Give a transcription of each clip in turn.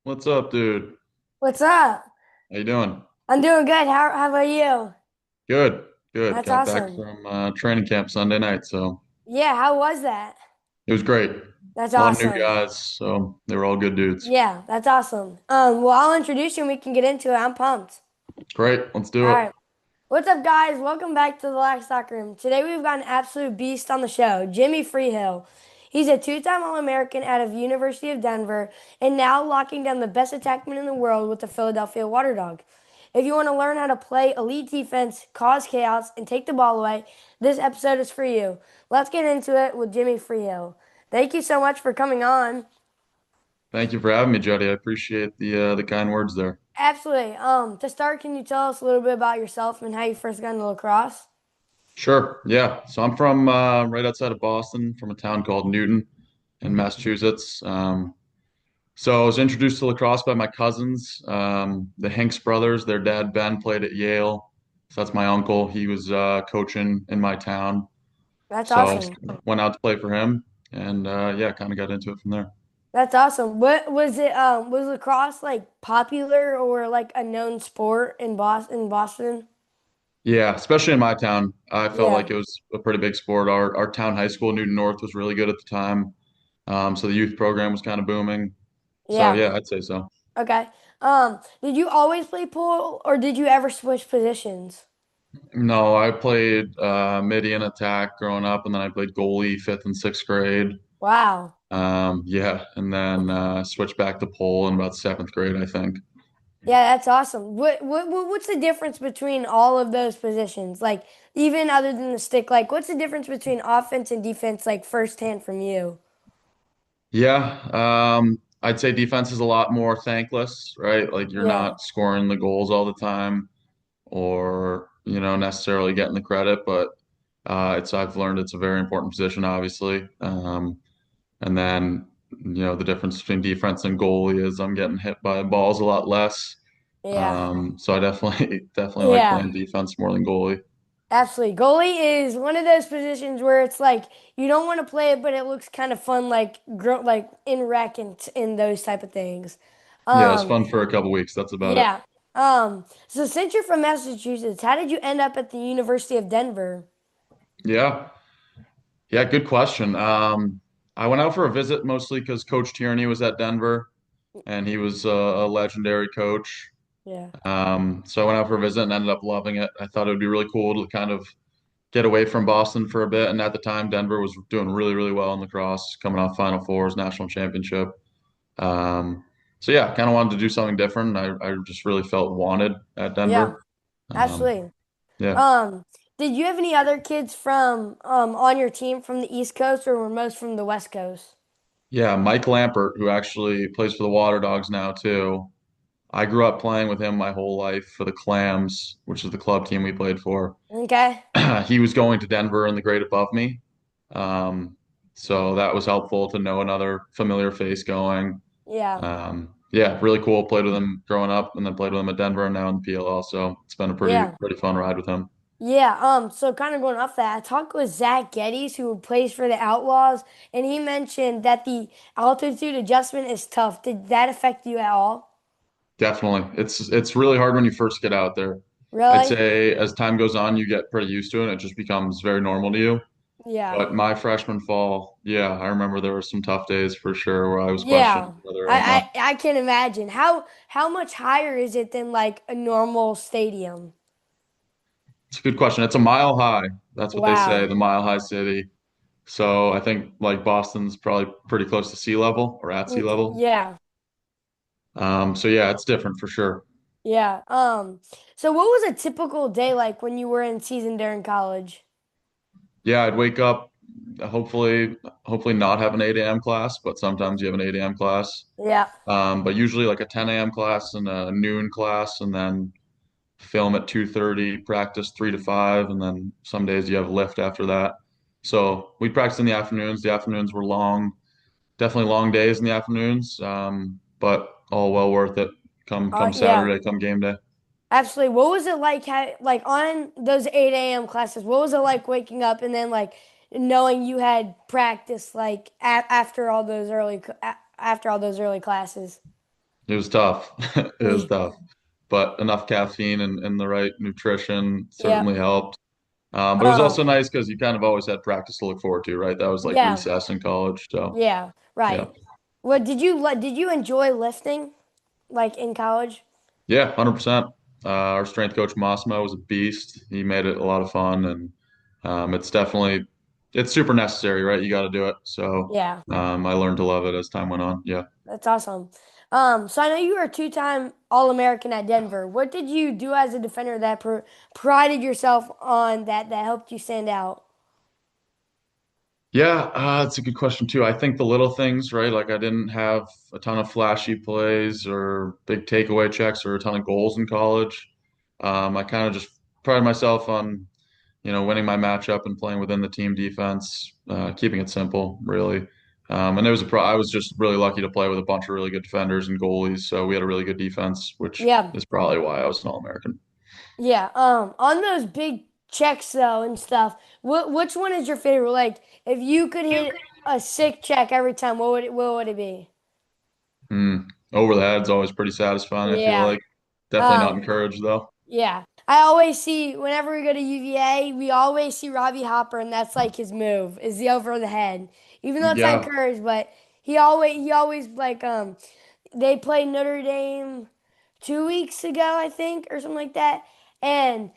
What's up, dude? What's up? How you doing? I'm doing good. How about you? Good, good. That's Got back awesome. from training camp Sunday night, so Yeah, how was that? it was great. That's A lot of new awesome. guys, so they were all good dudes. Yeah, that's awesome. Well, I'll introduce you and we can get into it. I'm pumped. Great, let's All do it. right. What's up, guys? Welcome back to the Lax Locker Room. Today we've got an absolute beast on the show, Jimmy Freehill. He's a two-time All-American out of University of Denver and now locking down the best attackman in the world with the Philadelphia Waterdogs. If you want to learn how to play elite defense, cause chaos, and take the ball away, this episode is for you. Let's get into it with Jimmy Freehill. Thank you so much for coming on. Thank you for having me, Jody. I appreciate the kind words there. Absolutely. To start, can you tell us a little bit about yourself and how you first got into lacrosse? Sure, yeah. So I'm from right outside of Boston, from a town called Newton in Massachusetts. So I was introduced to lacrosse by my cousins, the Hanks brothers. Their dad Ben played at Yale, so that's my uncle. He was coaching in my town. That's So awesome. went out to play for him, and yeah, kind of got into it from there. That's awesome. What was it? Was lacrosse like popular or like a known sport in Boston? Yeah, especially in my town, I felt like Yeah, it was a pretty big sport. Our town high school, Newton North, was really good at the time. So the youth program was kind of booming. So yeah. yeah, I'd say so. Okay. Did you always play pool or did you ever switch positions? No, I played mid and attack growing up, and then I played goalie fifth and sixth grade. Wow. Yeah, and then switched back to pole in about seventh grade, I think. Yeah, that's awesome. What's the difference between all of those positions? Like even other than the stick, like what's the difference between offense and defense, like firsthand from you? Yeah, I'd say defense is a lot more thankless, right? Like you're Yeah. not scoring the goals all the time or, necessarily getting the credit, but I've learned it's a very important position, obviously. And then, the difference between defense and goalie is I'm getting hit by balls a lot less. Yeah. So I definitely definitely like Yeah. playing defense more than goalie. Absolutely. Goalie is one of those positions where it's like you don't want to play it, but it looks kind of fun, like like in rec and in those type of things. Yeah, it's Um, fun for a couple weeks. That's about it. yeah. So since you're from Massachusetts, how did you end up at the University of Denver? Yeah. Yeah, good question. I went out for a visit mostly because Coach Tierney was at Denver and he was a legendary coach. Yeah. So I went out for a visit and ended up loving it. I thought it would be really cool to kind of get away from Boston for a bit. And at the time, Denver was doing really, really well in lacrosse, coming off Final Fours, national championship. Um, so yeah, kind of wanted to do something different. I just really felt wanted at Yeah. Denver. Um, Absolutely. yeah. Um, did you have any other kids from on your team from the East Coast or were most from the West Coast? Yeah, Mike Lampert, who actually plays for the Waterdogs now too. I grew up playing with him my whole life for the Clams, which is the club team we played for. Okay. He was going to Denver in the grade above me. Um, so that was helpful to know another familiar face going. Yeah. Yeah, really cool. Played with him growing up and then played with him at Denver and now in the PLL. So it's been a pretty, Yeah. pretty fun ride with him. Yeah, so kind of going off that, I talked with Zach Geddes, who plays for the Outlaws, and he mentioned that the altitude adjustment is tough. Did that affect you at all? Definitely. It's really hard when you first get out there. I'd Really? say as time goes on, you get pretty used to it and it just becomes very normal to you. Yeah. But my freshman fall, yeah, I remember there were some tough days for sure where I was questioning Yeah. whether or I, not. I can imagine. How much higher is it than like a normal stadium? It's a good question. It's a mile high. That's what they say, Wow. the mile high city. So I think like Boston's probably pretty close to sea level or at sea level. Yeah. So yeah, it's different for sure. Yeah. So what was a typical day like when you were in season during college? Yeah, I'd wake up, hopefully, hopefully not have an 8 a.m. class, but sometimes you have an 8 a.m. class. Yeah. But usually like a 10 a.m. class and a noon class, and then film at 2:30, practice 3 to 5, and then some days you have lift after that. So we practice in the afternoons. The afternoons were long, definitely long days in the afternoons, but all well worth it. Come Yeah. Saturday, come game day. Absolutely. What was it like, like on those 8 a.m. classes? What was it like waking up and then like knowing you had practice like after all those early after all those early classes? It was tough. It was tough, but enough caffeine and the right nutrition Yeah. certainly helped. But it was Um, also nice because you kind of always had practice to look forward to, right? That was like yeah. recess in college. So Yeah. yeah, Right. What did you enjoy lifting like in college? yeah, 100%. Our strength coach Massimo was a beast. He made it a lot of fun, and it's super necessary, right? You got to do it. So Yeah. I learned to love it as time went on. Yeah. That's awesome. So I know you were a two-time All-American at Denver. What did you do as a defender that prided yourself on that helped you stand out? Yeah, it's a good question too. I think the little things, right? Like I didn't have a ton of flashy plays or big takeaway checks or a ton of goals in college. I kind of just prided myself on, winning my matchup and playing within the team defense, keeping it simple, really. And it was I was just really lucky to play with a bunch of really good defenders and goalies, so we had a really good defense, which Yeah. is probably why I was an All-American. Yeah. On those big checks though and stuff, which one is your favorite? Like, if you could hit a sick check every time, what would it be? Hmm. Over the head's always pretty satisfying, I feel Yeah. like. Definitely not Um, encouraged though. yeah. I always see whenever we go to UVA, we always see Robbie Hopper, and that's like his move, is the over the head. Even though it's not Yeah, encouraged, but he always like they played Notre Dame 2 weeks ago, I think, or something like that. And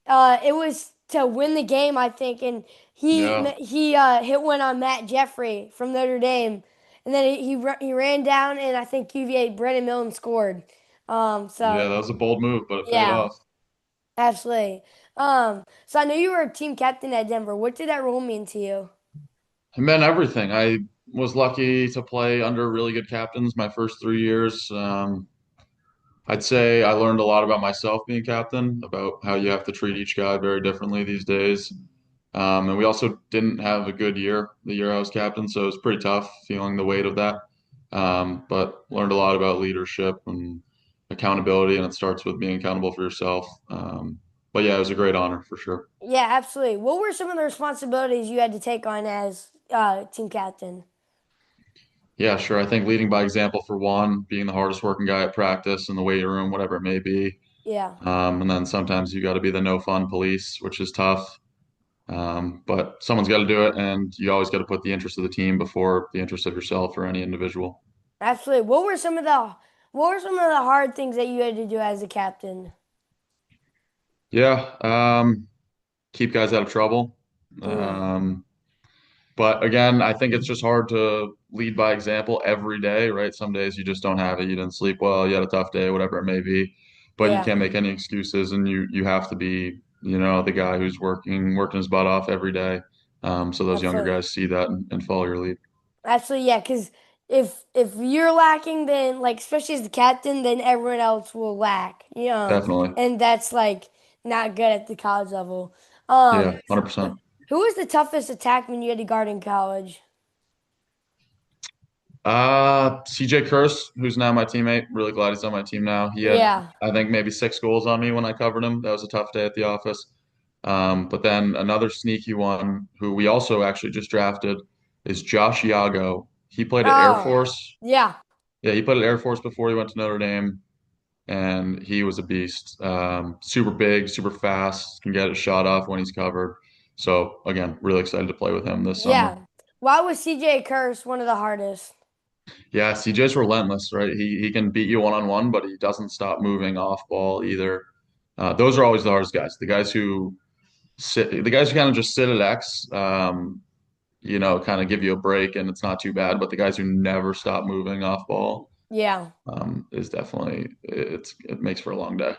it was to win the game, I think, and yeah. he hit one on Matt Jeffrey from Notre Dame, and then he ran down, and I think UVA Brennan Milne scored. Yeah, So that was a bold move, but it paid yeah, off. absolutely. So I know you were a team captain at Denver. What did that role mean to you? It meant everything. I was lucky to play under really good captains my first 3 years. I'd say I learned a lot about myself being captain, about how you have to treat each guy very differently these days. And we also didn't have a good year the year I was captain, so it was pretty tough feeling the weight of that. But learned a lot about leadership and accountability, and it starts with being accountable for yourself. But yeah, it was a great honor for sure. Yeah, absolutely. What were some of the responsibilities you had to take on as team captain? Yeah, sure. I think leading by example for one, being the hardest working guy at practice in the weight room, whatever it may be. Yeah, And then sometimes you got to be the no fun police, which is tough. But someone's got to do it, and you always got to put the interest of the team before the interest of yourself or any individual. absolutely. What were some of the hard things that you had to do as a captain? Yeah, keep guys out of trouble. Mm, Um, but again, I think it's just hard to lead by example every day, right? Some days you just don't have it. You didn't sleep well, you had a tough day, whatever it may be. But you yeah, can't make any excuses, and you have to be, the guy who's working his butt off every day. So those younger absolutely. guys see that and follow your lead. Absolutely, yeah, because if you're lacking, then like especially as the captain, then everyone else will lack. Definitely. And that's like not good at the college level. Yeah, Um, who 100%. who was the toughest attackman you had to guard in college? CJ Kurse, who's now my teammate, really glad he's on my team now. He had, Yeah. I think, maybe 6 goals on me when I covered him. That was a tough day at the office. But then another sneaky one, who we also actually just drafted, is Josh Yago. He played at Air Oh, Force. yeah, Yeah, he played at Air Force before he went to Notre Dame, and he was a beast. Super big, super fast, can get a shot off when he's covered. So again, really excited to play with him this summer. yeah. Why was CJ Curse one of the hardest? Yeah, CJ's relentless, right? He can beat you one on one, but he doesn't stop moving off ball either. Those are always the hardest guys. The guys who kind of just sit at X, kind of give you a break and it's not too bad. But the guys who never stop moving off ball, Yeah, is definitely it makes for a long day.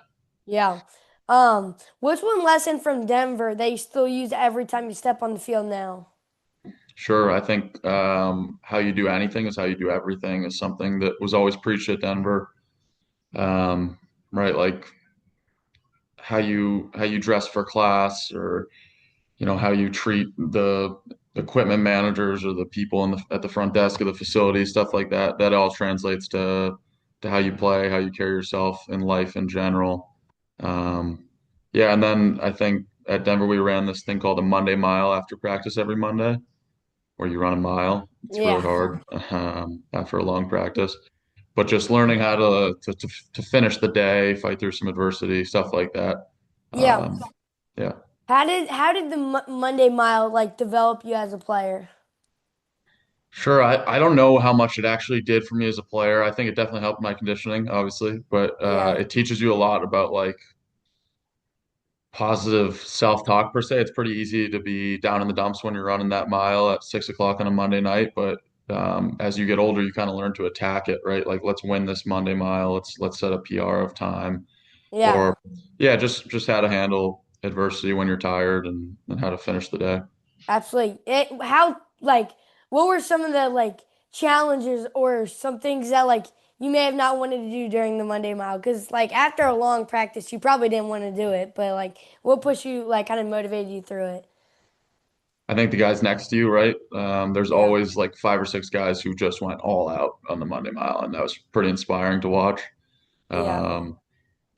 yeah. What's one lesson from Denver that you still use every time you step on the field now? Sure, I think how you do anything is how you do everything is something that was always preached at Denver. Um, right, like how you dress for class or how you treat the equipment managers or the people at the front desk of the facility, stuff like that. That all translates to how you play, how you carry yourself in life in general. Um, yeah, and then I think at Denver we ran this thing called a Monday Mile after practice every Monday, where you run a mile. It's really Yeah, hard after a long practice. but just learning how to finish the day, fight through some adversity, stuff like that. Yeah. Um, yeah. How did the Monday Mile like develop you as a player? Sure, I don't know how much it actually did for me as a player. I think it definitely helped my conditioning, obviously, but Yeah. it teaches you a lot about like positive self-talk per se. It's pretty easy to be down in the dumps when you're running that mile at 6 o'clock on a Monday night, but as you get older, you kind of learn to attack it, right? Like let's win this Monday mile. Let's set a PR of time, Yeah. or yeah, just how to handle adversity when you're tired and how to finish the day. Absolutely. How like what were some of the like challenges or some things that like you may have not wanted to do during the Monday Mile? Because like after a long practice, you probably didn't want to do it, but like what pushed you like kind of motivated you through it? I think the guys next to you, right? There's Yeah. always like five or six guys who just went all out on the Monday mile, and that was pretty inspiring to watch. Yeah. Um,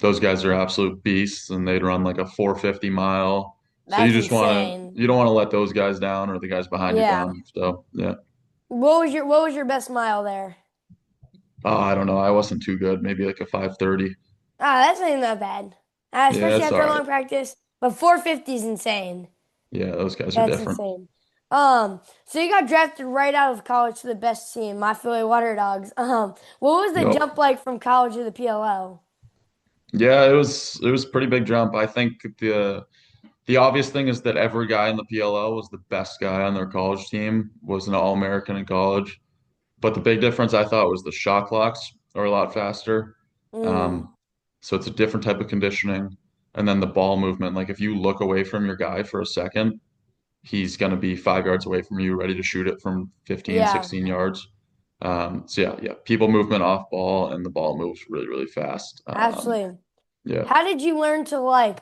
those guys are absolute beasts, and they'd run like a 450 mile. So That's insane. you don't want to let those guys down or the guys behind you Yeah. down. So yeah, What was your best mile there? I don't know. I wasn't too good. Maybe like a 5:30. Ah, that's not even that bad. Yeah, Especially it's all after a right. long practice. But 450 is insane. Yeah, those guys are That's different. insane. So you got drafted right out of college to the best team, my Philly Waterdogs. What was the Yep. jump like from college to the PLL? Yeah, it was a pretty big jump. I think the obvious thing is that every guy in the PLL was the best guy on their college team, was an All-American in college. But the big difference I thought was the shot clocks are a lot faster. Mm, Um, so it's a different type of conditioning. And then the ball movement, like if you look away from your guy for a second, he's going to be 5 yards away from you, ready to shoot it from 15, yeah, 16 yards. So yeah, people movement off ball and the ball moves really, really fast. absolutely. Yeah. How did you learn to like?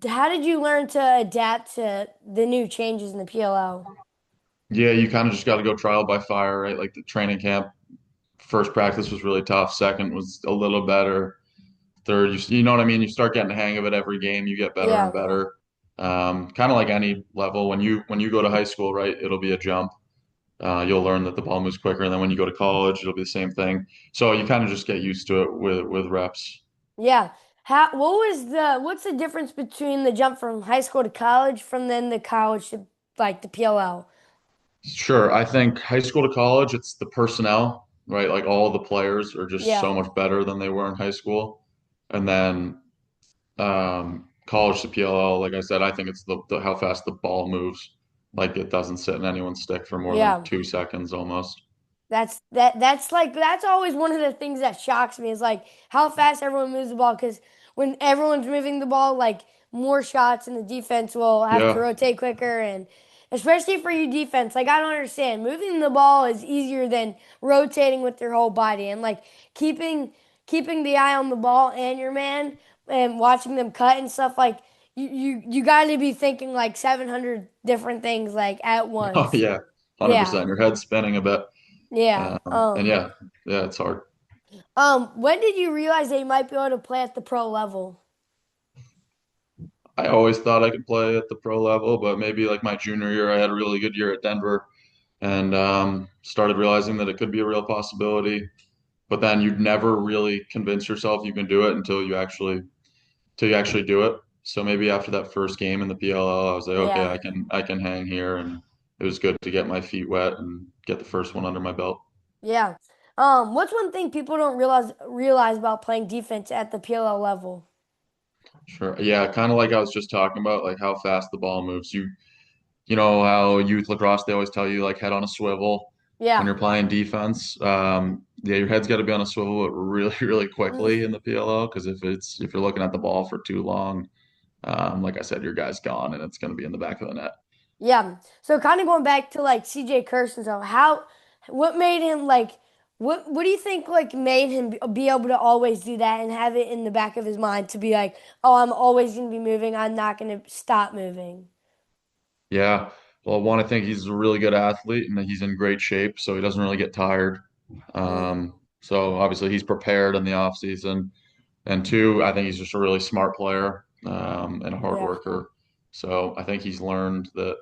How did you learn to adapt to the new changes in the PLL? Yeah, you kind of just got to go trial by fire, right? Like the training camp, first practice was really tough. Second was a little better. Third, you know what I mean? You start getting the hang of it every game, you get better and Yeah, better. Kind of like any level. When you go to high school, right, it'll be a jump. You'll learn that the ball moves quicker, and then when you go to college, it'll be the same thing. So you kind of just get used to it with reps. yeah. What's the difference between the jump from high school to college from then the college to like the PLL? Sure, I think high school to college, it's the personnel, right? Like all the players are just Yeah. so much better than they were in high school. And then college to PLL, like I said, I think it's the how fast the ball moves. Like it doesn't sit in anyone's stick for more than Yeah. 2 seconds almost. That's always one of the things that shocks me is like how fast everyone moves the ball because when everyone's moving the ball, like more shots and the defense will have to Yeah. rotate quicker and especially for you defense, like I don't understand. Moving the ball is easier than rotating with your whole body and like keeping keeping the eye on the ball and your man and watching them cut and stuff like you got to be thinking like 700 different things like at Oh once. yeah. Yeah. 100%. Your head's spinning a bit. Yeah. And yeah, yeah, it's hard. When did you realize that you might be able to play at the pro level? I always thought I could play at the pro level, but maybe like my junior year, I had a really good year at Denver and started realizing that it could be a real possibility. But then you'd never really convince yourself you can do it until you actually do it. So maybe after that first game in the PLL, I was like, okay, Yeah. I can hang here, and it was good to get my feet wet and get the first one under my belt. Yeah. What's one thing people don't realize about playing defense at the PLL level? Sure. Yeah, kind of like I was just talking about, like how fast the ball moves. You know how youth lacrosse, they always tell you like head on a swivel when Yeah. you're playing defense. Yeah, your head's got to be on a swivel really, really quickly in the PLO because if you're looking at the ball for too long, like I said, your guy's gone and it's going to be in the back of the net. Yeah. So kind of going back to like CJ Kirsten, so what made him like, what do you think like made him be able to always do that and have it in the back of his mind to be like, oh, I'm always going to be moving. I'm not going to stop moving. Yeah. Well, one, I think he's a really good athlete and that he's in great shape, so he doesn't really get tired. Mm, So obviously he's prepared in the off season. And two, I think he's just a really smart player, and a hard yeah. worker. So I think he's learned that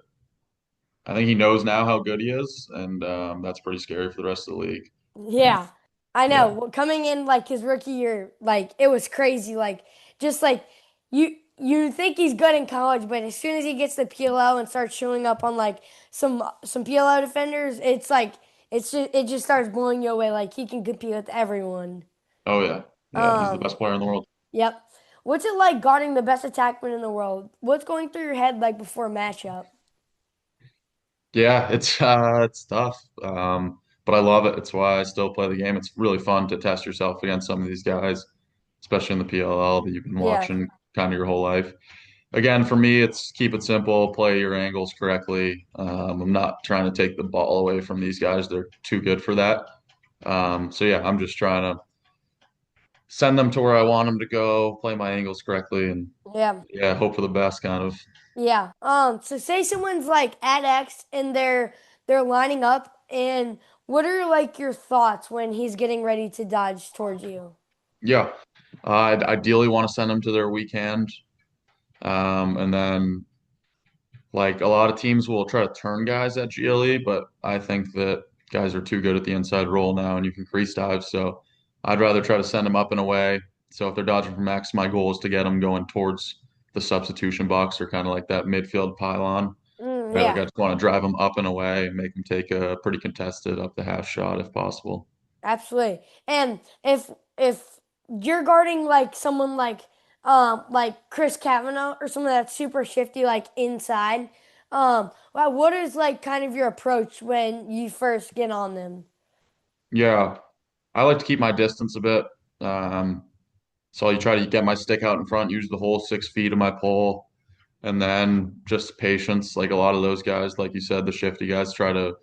I think he knows now how good he is, and that's pretty scary for the rest of the league. Yeah. I know. Yeah. Well, coming in like his rookie year, like it was crazy. Like just like you think he's good in college, but as soon as he gets the PLO and starts showing up on like some PLO defenders, it's like it just starts blowing you away. Like he can compete with everyone. Oh yeah. Yeah. He's the Um, best player in the world. yep. What's it like guarding the best attackman in the world? What's going through your head like before a matchup? Yeah, it's tough. But I love it. It's why I still play the game. It's really fun to test yourself against some of these guys, especially in the PLL that you've been Yeah. watching kind of your whole life. Again, for me, it's keep it simple, play your angles correctly. I'm not trying to take the ball away from these guys. They're too good for that. So yeah, I'm just trying to send them to where I want them to go, play my angles correctly, and Yeah. yeah, hope for the best kind of. Yeah. So say someone's like at X and they're lining up and what are like your thoughts when he's getting ready to dodge towards you? Yeah, I'd ideally want to send them to their weak hand. And then like a lot of teams will try to turn guys at GLE, but I think that guys are too good at the inside roll now and you can crease dive. So I'd rather try to send them up and away. So if they're dodging from X, my goal is to get them going towards the substitution box or kind of like that midfield pylon. Right, like Yeah, I just want to drive them up and away and make them take a pretty contested up the half shot if possible. absolutely. And if you're guarding like someone like Chris Kavanaugh or someone that's super shifty like inside, well, what is like kind of your approach when you first get on them? Yeah, I like to keep my distance a bit. Um, so you try to get my stick out in front, use the whole 6 feet of my pole, and then just patience. Like a lot of those guys, like you said, the shifty guys try to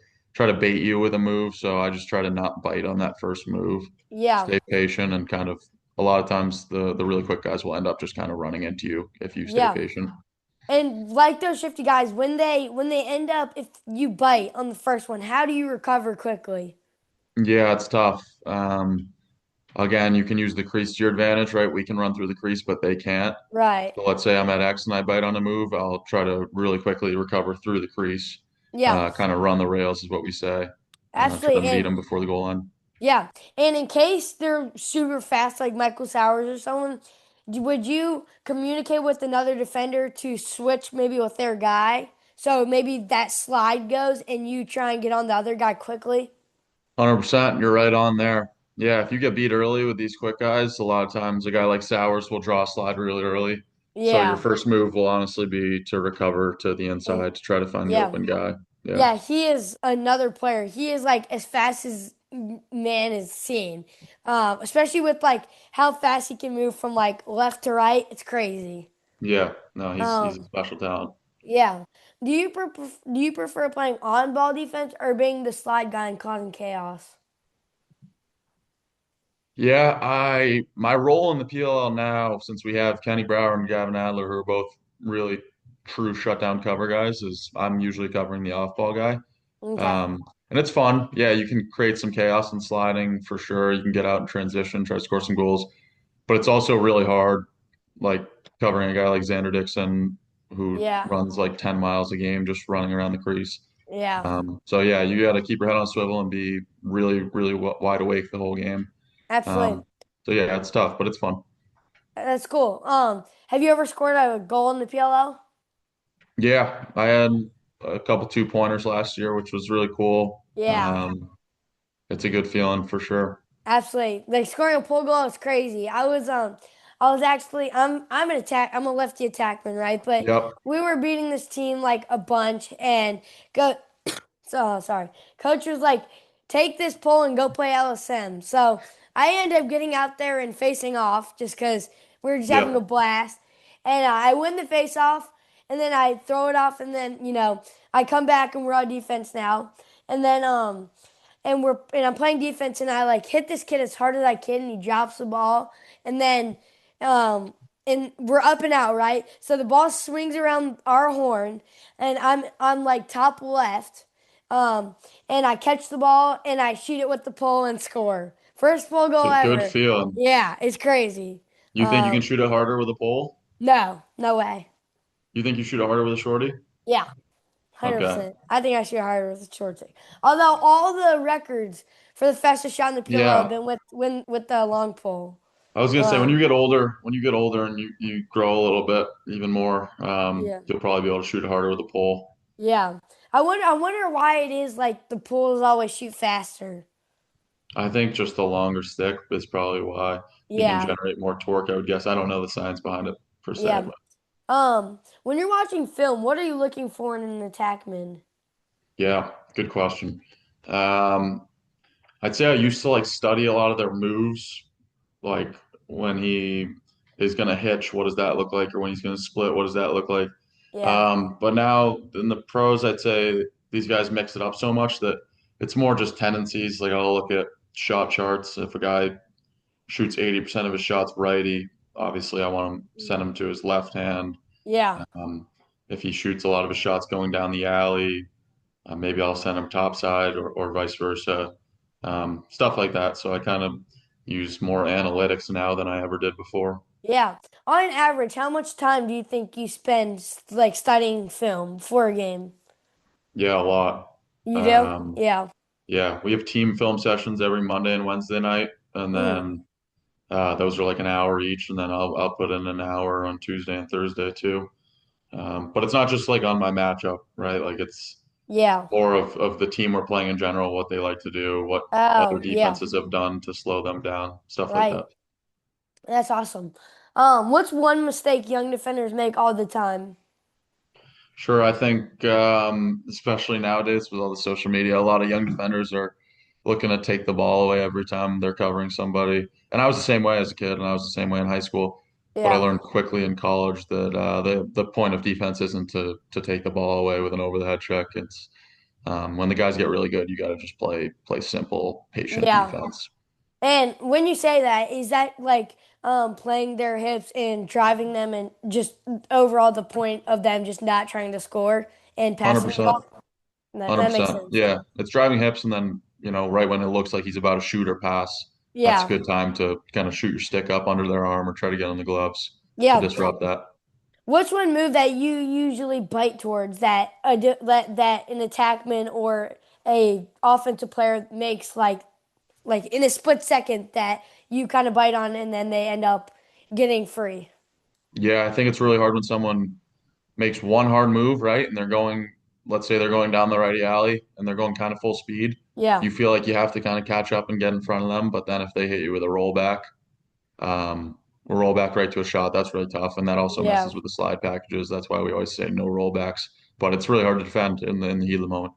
bait you with a move. So I just try to not bite on that first move, Yeah, stay patient, and kind of a lot of times the really quick guys will end up just kind of running into you if you stay yeah. patient. And like those shifty guys, when they end up, if you bite on the first one, how do you recover quickly? Yeah, it's tough. Again, you can use the crease to your advantage, right? We can run through the crease, but they can't. Right. So let's say I'm at X and I bite on a move, I'll try to really quickly recover through the crease, Yeah. kind of run the rails is what we say. Try Absolutely. to meet And them before the goal line. yeah. And in case they're super fast, like Michael Sowers or someone, would you communicate with another defender to switch maybe with their guy? So maybe that slide goes and you try and get on the other guy quickly? 100%, you're right on there. Yeah, if you get beat early with these quick guys, a lot of times a guy like Sowers will draw a slide really early. So your Yeah. first move will honestly be to recover to the And inside to try to find the yeah. open guy. Yeah. Yeah, he is another player. He is like as fast as man is seen. Especially with like how fast he can move from like left to right. It's crazy. Yeah. No, he's a Um, special talent. yeah. Do you prefer playing on ball defense or being the slide guy and causing chaos? Yeah, I my role in the PLL now, since we have Kenny Brower and Gavin Adler, who are both really true shutdown cover guys, is I'm usually covering the off-ball guy. Okay. And it's fun. Yeah, you can create some chaos in sliding for sure. You can get out in transition, try to score some goals, but it's also really hard, like covering a guy like Xander Dixon, who Yeah. runs like 10 miles a game just running around the crease. Yeah. So yeah, you got to keep your head on a swivel and be really, really wide awake the whole game. Absolutely. Um, so yeah, it's tough, but it's fun. That's cool. Have you ever scored a goal in the PLL? Yeah, I had a couple 2-pointers last year, which was really cool. Yeah. It's a good feeling for sure. Absolutely. Like scoring a pull goal is crazy. I was actually I'm a lefty attackman, right? But Yep. we were beating this team like a bunch and go so sorry. Coach was like, take this pull and go play LSM. So I ended up getting out there and facing off just because we were just having a Yep. blast. And I win the face off and then I throw it off and then, I come back and we're on defense now. And then and I'm playing defense and I like hit this kid as hard as I can and he drops the ball and then um and we're up and out, right? So the ball swings around our horn and I'm like top left. Um and I catch the ball and I shoot it with the pole and score. First pole It's goal a good ever. feeling. Yeah, it's crazy. You think you can shoot it harder with a pole? No, no way. You think you shoot it harder with a shorty? Yeah. Okay. 100%. I think I should hire with a short stick. Although all the records for the fastest shot in the PLO have Yeah. been with the long pole. I was gonna say Um, when you get older and you grow a little bit even more, yeah. you'll probably be able to shoot harder with a pole. Yeah. I wonder why it is like the pools always shoot faster. I think just the longer stick is probably why you can Yeah. generate more torque, I would guess. I don't know the science behind it per se, Yeah. but When you're watching film, what are you looking for in an attackman? yeah, good question. Um, I'd say I used to like study a lot of their moves, like when he is gonna hitch, what does that look like? Or when he's gonna split, what does that look like? Yeah. But now in the pros, I'd say these guys mix it up so much that it's more just tendencies. Like I'll look at shot charts. If a guy shoots 80% of his shots righty, obviously I want to send him to his left hand. Yeah. Um, if he shoots a lot of his shots going down the alley, maybe I'll send him topside or vice versa. Stuff like that. So I kind of use more analytics now than I ever did before. Yeah. On average, how much time do you think you spend like studying film for a game? Yeah, a lot. You do? Um, Yeah. yeah, we have team film sessions every Monday and Wednesday night, and Mm. then those are like an hour each, and then I'll put in an hour on Tuesday and Thursday too. But it's not just like on my matchup, right? Like it's Yeah. more of the team we're playing in general, what they like to do, what other Oh, yeah. defenses have done to slow them down, stuff like Right. that. That's awesome. What's one mistake young defenders make all the time? Sure, I think especially nowadays with all the social media, a lot of young defenders are looking to take the ball away every time they're covering somebody. And I was the same way as a kid, and I was the same way in high school. But I Yeah. learned quickly in college that the point of defense isn't to take the ball away with an over the head check. It's when the guys get really good, you got to just play simple, patient Yeah. defense. And when you say that, is that like playing their hips and driving them and just overall the point of them just not trying to score and passing the 100%. ball? That makes 100%. sense. Yeah, it's driving hips, and then right when it looks like he's about to shoot or pass, that's a Yeah. good time to kind of shoot your stick up under their arm or try to get on the gloves to Yeah. disrupt that. What's one move that you usually bite towards that that an attackman or a offensive player makes like in a split second that you kind of bite on and then they end up getting free? Yeah, I think it's really hard when someone makes one hard move, right, and let's say they're going down the righty alley and they're going kind of full speed. Yeah. You feel like you have to kind of catch up and get in front of them, but then if they hit you with um, a rollback right to a shot, that's really tough, and that also Yeah. messes with the slide packages. That's why we always say no rollbacks, but it's really hard to defend in the heat of the moment.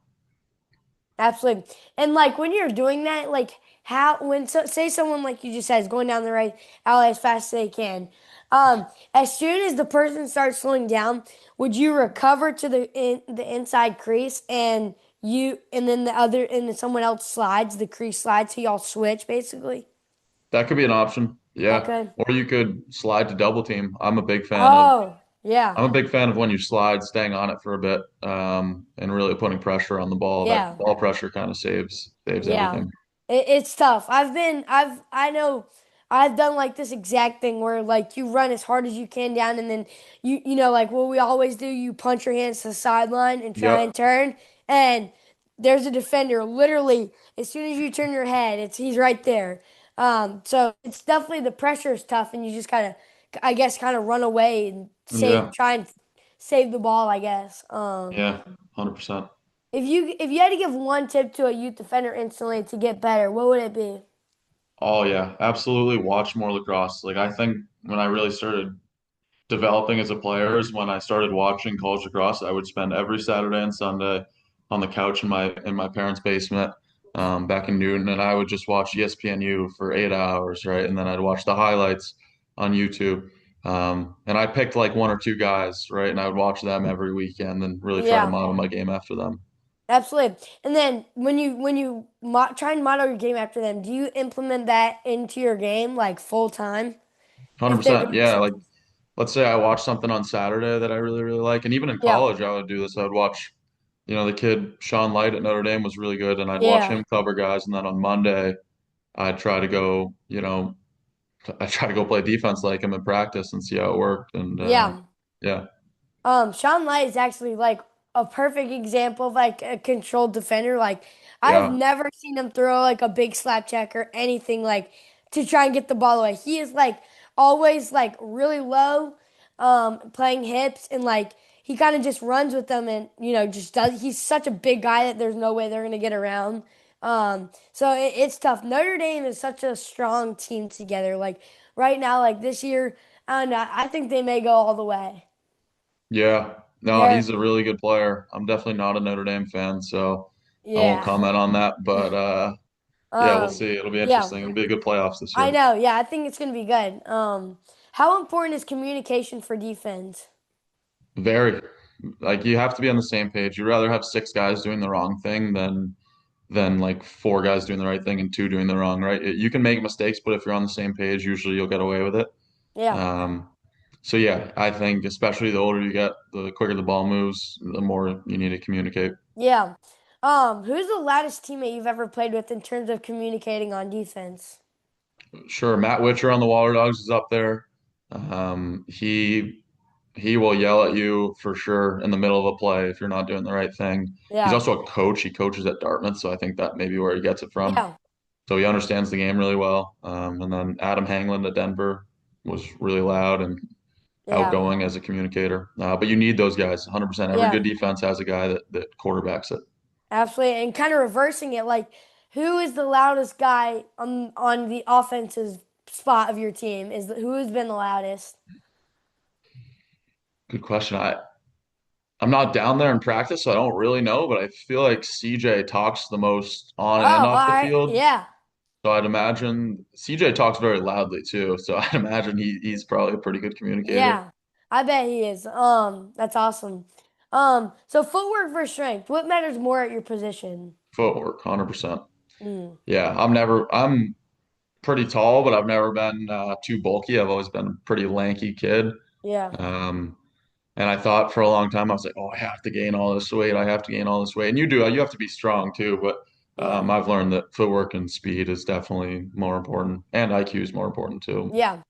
Absolutely. And like when you're doing that, like how when say someone like you just said is going down the right alley as fast as they can, as soon as the person starts slowing down, would you recover to the inside crease and then someone else slides the crease slides so y'all switch basically? That could be an option. That Yeah. could. Or you could slide to double team. Oh, yeah. I'm a big fan of when you slide, staying on it for a bit, and really putting pressure on the ball. That Yeah. ball pressure kind of saves Yeah. everything. It's tough. I know I've done like this exact thing where like you run as hard as you can down and then you know like what we always do, you punch your hands to the sideline and try and Yep. turn and there's a defender literally as soon as you turn your head, he's right there. So it's definitely the pressure is tough and you just kind of I guess kind of run away and Yeah. try and save the ball, I guess. Yeah. 100%. If you had to give one tip to a youth defender instantly to get better, what would it be? Oh yeah, absolutely. Watch more lacrosse. Like I think when I really started developing as a player is when I started watching college lacrosse. I would spend every Saturday and Sunday on the couch in my parents' basement back in Newton, and I would just watch ESPNU for 8 hours, right? And then I'd watch the highlights on YouTube. And I picked like one or two guys, right? And I would watch them every weekend and really try to Yeah, model my game after them. absolutely. And then when you try and model your game after them, do you implement that into your game like full time if they're 100%. doing Yeah, like something? let's say I watch something on Saturday that I really like, and even in Yeah, college I would do this. I would watch the kid Sean Light at Notre Dame was really good, and I'd watch yeah, him cover guys. And then on Monday, I'd try to go, I try to go play defense like him in practice and see how it worked. And yeah. yeah, Sean Light is actually like a perfect example of like a controlled defender. Like I've Yeah. never seen him throw like a big slap check or anything like to try and get the ball away. He is like always like really low, playing hips and like he kind of just runs with them and just does. He's such a big guy that there's no way they're gonna get around. So it's tough. Notre Dame is such a strong team together. Like right now, like this year, I don't know. I think they may go all the way. Yeah. No, They're he's a really good player. I'm definitely not a Notre Dame fan, so I won't yeah. comment on that. But yeah, we'll Um, see. It'll be yeah, interesting. It'll be a good playoffs this I year. know. Yeah, I think it's gonna be good. How important is communication for defense? Very. Like you have to be on the same page. You'd rather have six guys doing the wrong thing than like four guys doing the right thing and two doing the wrong, right? You can make mistakes, but if you're on the same page, usually you'll get away with it. Yeah, Um, so yeah, I think especially the older you get, the quicker the ball moves, the more you need to communicate. yeah. Who's the loudest teammate you've ever played with in terms of communicating on defense? Sure, Matt Witcher on the Waterdogs is up there. He will yell at you for sure in the middle of a play if you're not doing the right thing. He's Yeah, also a coach. He coaches at Dartmouth, so I think that may be where he gets it from. yeah, So he understands the game really well. And then Adam Hangland at Denver was really loud and yeah, outgoing as a communicator. But you need those guys 100%. Every good yeah. defense has a guy that quarterbacks it. Absolutely. And kind of reversing it, like who is the loudest guy on the offensive spot of your team? Who has been the loudest? Good question. I'm not down there in practice, so I don't really know, but I feel like CJ talks the most on Oh, and all off the right. field. Yeah. So I'd imagine CJ talks very loudly too. So I'd imagine he's probably a pretty good communicator. Yeah. I bet he is. That's awesome. So footwork versus strength. What matters more at your position? Footwork, 100%. Mm, Yeah, I'm pretty tall, but I've never been too bulky. I've always been a pretty lanky kid. yeah. Um, and I thought for a long time, I was like, oh, I have to gain all this weight. I have to gain all this weight. And you do, you have to be strong too. But Yeah. I've learned that footwork and speed is definitely more important, and IQ is more important too. Yeah.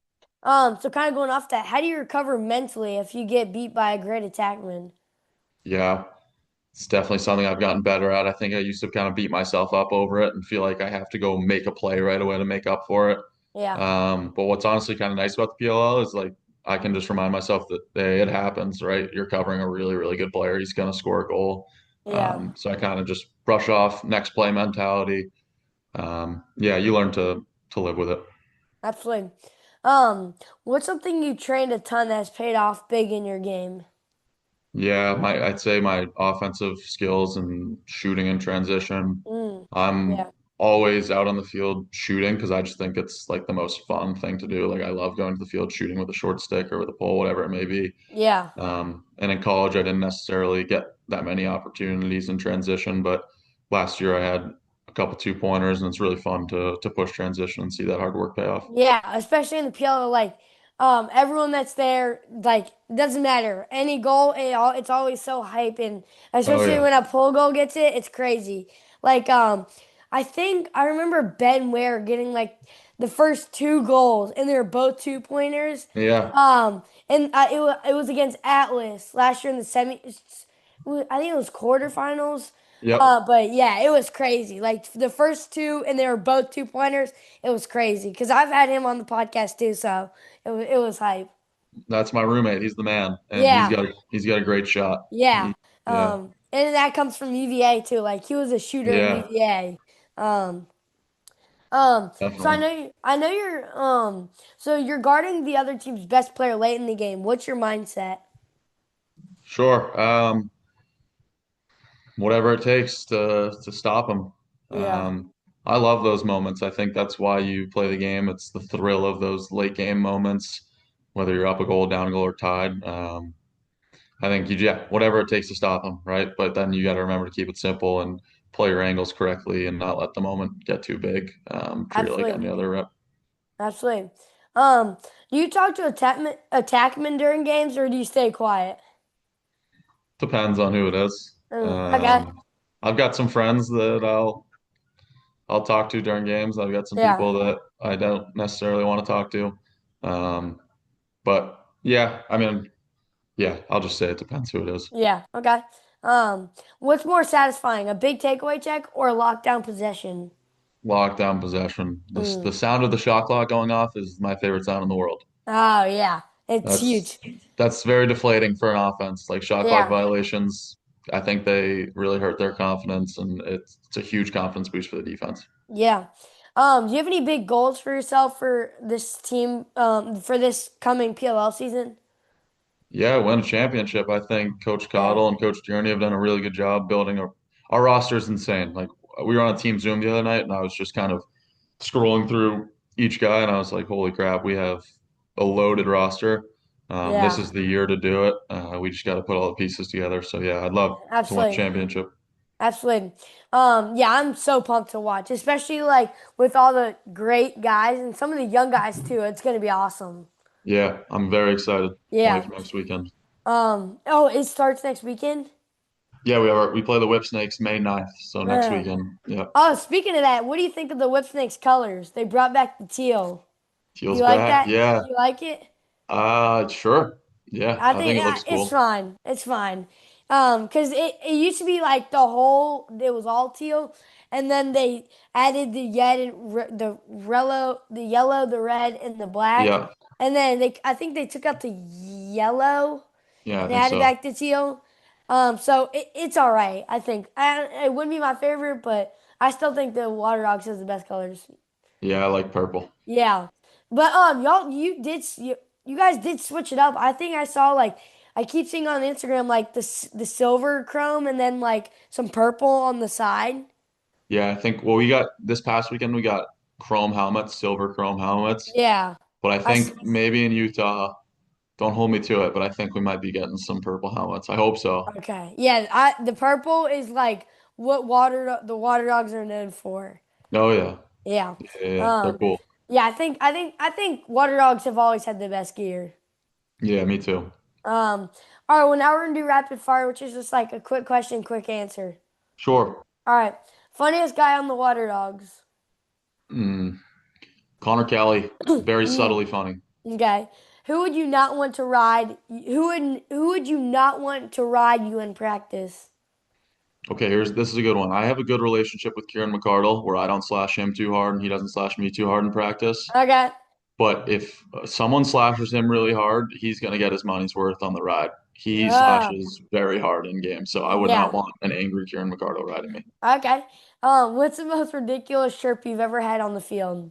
So kind of going off that, how do you recover mentally if you get beat by a great attackman? Yeah, it's definitely something I've gotten better at. I think I used to kind of beat myself up over it and feel like I have to go make a play right away to make up for it. Yeah. But what's honestly kind of nice about the PLL is like I can just remind myself that hey, it happens, right? You're covering a really, really good player. He's going to score a goal. Yeah. So I kind of just brush off next play mentality. Yeah, you learn to live with it. Absolutely. Um, what's something you trained a ton that has paid off big in your game? Yeah, I'd say my offensive skills and shooting in transition. Mm, I'm yeah. always out on the field shooting because I just think it's like the most fun thing to do. Like I love going to the field shooting with a short stick or with a pole, whatever it may be. Yeah. And in college, I didn't necessarily get that many opportunities in transition, but last year I had a couple 2-pointers, and it's really fun to push transition and see that hard work pay off. Yeah, especially in the PLO, like everyone that's there, like doesn't matter any goal, it's always so hype, and Oh especially yeah, when a pull goal gets it, it's crazy. Like I think I remember Ben Ware getting like the first two goals, and they were both 2 pointers. yeah, And it was against Atlas last year in the semi. I think it was quarterfinals. yep. But yeah, it was crazy. Like the first two, and they were both 2 pointers. It was crazy because I've had him on the podcast too, so it was hype. That's my roommate. He's the man, and Yeah, he's got a great shot. yeah. Yeah, And that comes from UVA too. Like he was a shooter in yeah, UVA. Um, so I definitely. know so you're guarding the other team's best player late in the game. What's your mindset? Sure. Whatever it takes to stop him. Yeah, I love those moments. I think that's why you play the game. It's the thrill of those late game moments, whether you're up a goal, down a goal, or tied. I think yeah, whatever it takes to stop them, right? But then you got to remember to keep it simple and play your angles correctly and not let the moment get too big. Treat it like absolutely, any other rep. absolutely. Do you talk to attackmen during games, or do you stay quiet? Depends on who it is. Okay. I've got some friends that I'll talk to during games. I've got some Yeah. people that I don't necessarily want to talk to. Um, but yeah, I mean, yeah, I'll just say it depends who it is. Yeah. Okay. What's more satisfying, a big takeaway check or a lockdown possession? Lockdown possession. The Mm. sound of the shot clock going off is my favorite sound in the world. Oh yeah, it's That's huge. that's very deflating for an offense. Like shot clock Yeah, violations, I think they really hurt their confidence, and it's a huge confidence boost for the defense. yeah. Do you have any big goals for yourself for this team, for this coming PLL season? Yeah, win a championship. I think Coach Yeah, Cottle and Coach Tierney have done a really good job building our roster is insane. Like we were on a team Zoom the other night, and I was just kind of scrolling through each guy, and I was like, "Holy crap, we have a loaded roster. This yeah, is the year to do it. We just got to put all the pieces together." So yeah, I'd love to win a absolutely. championship. Absolutely. Yeah, I'm so pumped to watch, especially like with all the great guys and some of the young guys too. It's gonna be awesome. Yeah, I'm very excited. Can't wait Yeah. for next weekend. Oh, it starts next weekend? Yeah, we play the Whip Snakes May 9th, so next Uh, weekend. Yeah, oh, speaking of that, what do you think of the Whip Snakes colors? They brought back the teal. Do Teal's you like back. that? Yeah, Do you like it? sure. Yeah, I I think think it looks it's cool. fine. It's fine. 'Cause it used to be like it was all teal, and then they added the yellow, the red, and the black, Yeah, and then I think they took out the yellow yeah, I and think added so. back the teal. So it's all right. I think it wouldn't be my favorite, but I still think the Water Dogs has the best colors. Yeah, I like purple. Yeah, but you guys did switch it up. I think I saw like I keep seeing on Instagram like the silver chrome and then like some purple on the side. Yeah, I think well we got this past weekend we got chrome helmets, silver chrome helmets. Yeah, But I I s- think maybe in Utah, don't hold me to it, but I think we might be getting some purple helmets. I hope so. okay. Yeah, I the purple is like what the water dogs are known for. Oh yeah. Yeah, Yeah, they're um, cool. yeah. I think water dogs have always had the best gear. Yeah, me too. All right. Well, now we're gonna do rapid fire, which is just like a quick question, quick answer. Sure. All right. Funniest guy on the water dogs. Mm. Connor Kelly, very Mm, subtly funny. okay. Who would you not want to ride? Who would you not want to ride you in practice? Okay, here's this is a good one. I have a good relationship with Kieran McCardle where I don't slash him too hard and he doesn't slash me too hard in practice. Okay. But if someone slashes him really hard, he's going to get his money's worth on the ride. He Yeah. slashes very hard in game, so I would not Yeah. want an angry Kieran McCardle riding me. Okay. What's the most ridiculous chirp you've ever had on the field?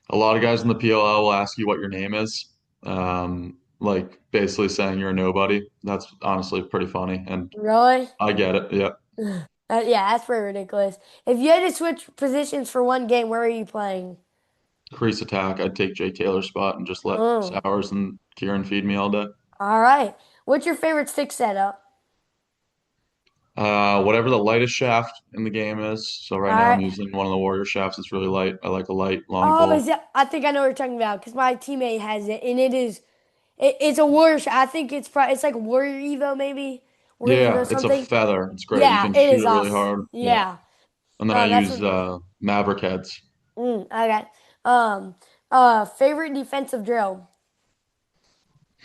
A lot of guys in the PLL will ask you what your name is, like basically saying you're a nobody. That's honestly pretty funny, and Really? I get it. Yeah, Yeah, that's pretty ridiculous. If you had to switch positions for one game, where are you playing? crease attack. I'd take Jake Taylor's spot and just let Oh, Sowers and Kieran feed me all day. all right. What's your favorite stick setup? Whatever the lightest shaft in the game is. So All right now I'm right. using one of the Warrior shafts. It's really light. I like a light long Oh, is pull. it? I think I know what you're talking about because my teammate has it, and it's a warrior. I think it's like Warrior Evo maybe, Warrior Evo Yeah, it's a something. feather. It's great. You Yeah, can it shoot is it really us. hard. Yeah. Yeah. And then I That's use what. Maverick heads. Okay. Favorite defensive drill.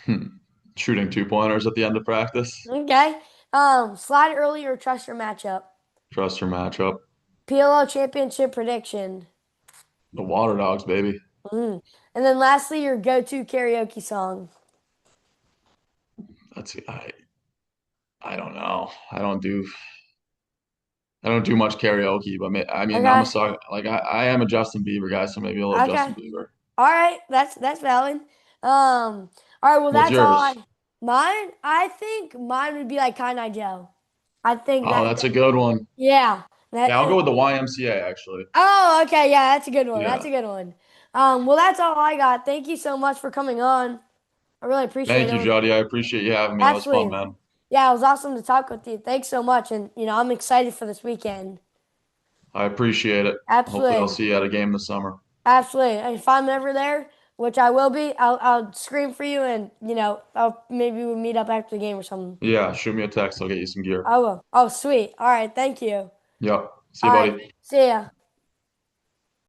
Hmm. Shooting two pointers at the end of practice. Okay. Slide early or trust your matchup. Trust your matchup. PLO championship prediction. The Water Dogs, baby. Mm. And then lastly, your go-to karaoke song. That's I don't know. I don't do much karaoke, but I mean I'm a Okay. song like I am a Justin Bieber guy, so maybe a little Okay. Justin Bieber. All right, that's valid. All right, well What's that's all yours? I mine. I think mine would be like Kind Joe. I think Oh, that's a good one. yeah. Yeah, I'll go That with the YMCA actually. oh okay, yeah, that's a good one. That's Yeah. a good one. Well that's all I got. Thank you so much for coming on. I really appreciate Thank you, it. Jody. I appreciate you having me. That was fun, Absolutely. man. Yeah, it was awesome to talk with you. Thanks so much, and I'm excited for this weekend. I appreciate it. Hopefully I'll Absolutely. see you at a game this summer. Absolutely. And if I'm ever there, which I will be, I'll scream for you and I'll maybe we'll meet up after the game or something. Yeah, shoot me a text. I'll get you some gear. I will. Oh, sweet. All right, thank you. Yep. See All you, right. buddy. See ya.